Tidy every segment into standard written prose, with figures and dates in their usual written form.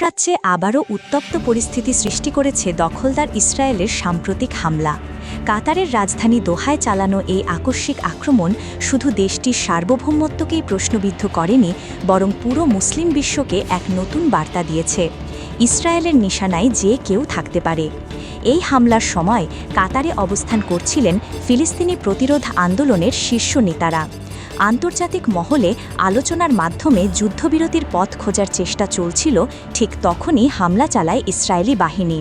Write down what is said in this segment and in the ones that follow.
মধ্যপ্রাচ্যে আবারও উত্তপ্ত পরিস্থিতি সৃষ্টি করেছে দখলদার ইসরায়েলের সাম্প্রতিক হামলা। কাতারের রাজধানী দোহায় চালানো এই আকস্মিক আক্রমণ শুধু দেশটির সার্বভৌমত্বকেই প্রশ্নবিদ্ধ করেনি, বরং পুরো মুসলিম বিশ্বকে এক নতুন বার্তা দিয়েছে। ইসরায়েলের নিশানায় যে কেউ থাকতে পারে। এই হামলার সময় কাতারে অবস্থান করছিলেন ফিলিস্তিনি প্রতিরোধ আন্দোলনের শীর্ষ নেতারা। আন্তর্জাতিক মহলে আলোচনার মাধ্যমে যুদ্ধবিরতির পথ খোঁজার চেষ্টা চলছিল, ঠিক তখনই হামলা চালায় ইসরায়েলি বাহিনী।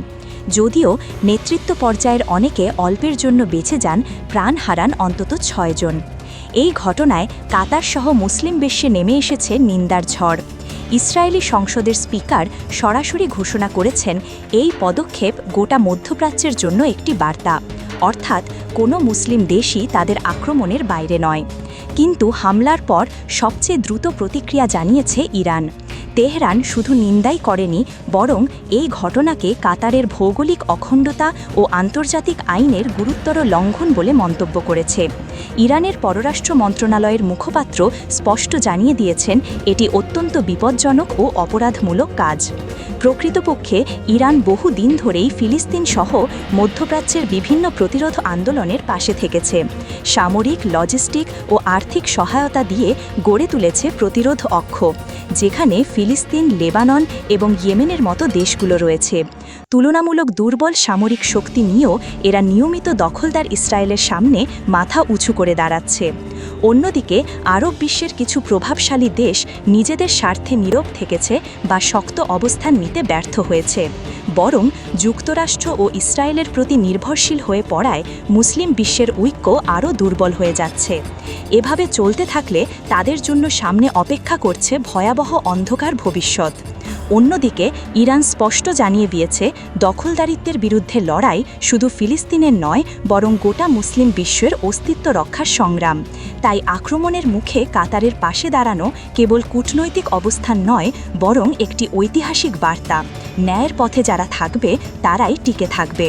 যদিও নেতৃত্ব পর্যায়ের অনেকে অল্পের জন্য বেঁচে যান, প্রাণ হারান অন্তত ৬ জন। এই ঘটনায় কাতারসহ মুসলিম বিশ্বে নেমে এসেছে নিন্দার ঝড়। ইসরায়েলি সংসদের স্পিকার সরাসরি ঘোষণা করেছেন, এই পদক্ষেপ গোটা মধ্যপ্রাচ্যের জন্য একটি বার্তা, অর্থাৎ কোনো মুসলিম দেশই তাদের আক্রমণের বাইরে নয়। কিন্তু হামলার পর সবচেয়ে দ্রুত প্রতিক্রিয়া জানিয়েছে ইরান। তেহরান শুধু নিন্দাই করেনি, বরং এই ঘটনাকে কাতারের ভৌগোলিক অখণ্ডতা ও আন্তর্জাতিক আইনের গুরুতর লঙ্ঘন বলে মন্তব্য করেছে। ইরানের পররাষ্ট্র মন্ত্রণালয়ের মুখপাত্র স্পষ্ট জানিয়ে দিয়েছেন, এটি অত্যন্ত বিপজ্জনক ও অপরাধমূলক কাজ। প্রকৃতপক্ষে ইরান বহুদিন ধরেই ফিলিস্তিন সহ মধ্যপ্রাচ্যের বিভিন্ন প্রতিরোধ আন্দোলনের পাশে থেকেছে। সামরিক, লজিস্টিক ও আর্থিক সহায়তা দিয়ে গড়ে তুলেছে প্রতিরোধ অক্ষ, যেখানে ফিলিস্তিন, লেবানন এবং ইয়েমেনের মতো দেশগুলো রয়েছে। তুলনামূলক দুর্বল সামরিক শক্তি নিয়েও এরা নিয়মিত দখলদার ইসরায়েলের সামনে মাথা উঁচু করে দাঁড়াচ্ছে। অন্যদিকে আরব বিশ্বের কিছু প্রভাবশালী দেশ নিজেদের স্বার্থে নীরব থেকেছে বা শক্ত অবস্থান নিতে ব্যর্থ হয়েছে। বরং যুক্তরাষ্ট্র ও ইসরায়েলের প্রতি নির্ভরশীল হয়ে পড়ায় মুসলিম বিশ্বের ঐক্য আরও দুর্বল হয়ে যাচ্ছে। এভাবে চলতে থাকলে তাদের জন্য সামনে অপেক্ষা করছে ভয়াবহ অন্ধকার ভবিষ্যৎ। অন্যদিকে ইরান স্পষ্ট জানিয়ে দিয়েছে, দখলদারিত্বের বিরুদ্ধে লড়াই শুধু ফিলিস্তিনের নয়, বরং গোটা মুসলিম বিশ্বের অস্তিত্ব রক্ষার সংগ্রাম। তাই আক্রমণের মুখে কাতারের পাশে দাঁড়ানো কেবল কূটনৈতিক অবস্থান নয়, বরং একটি ঐতিহাসিক বার্তা। ন্যায়ের পথে যারা থাকবে তারাই টিকে থাকবে।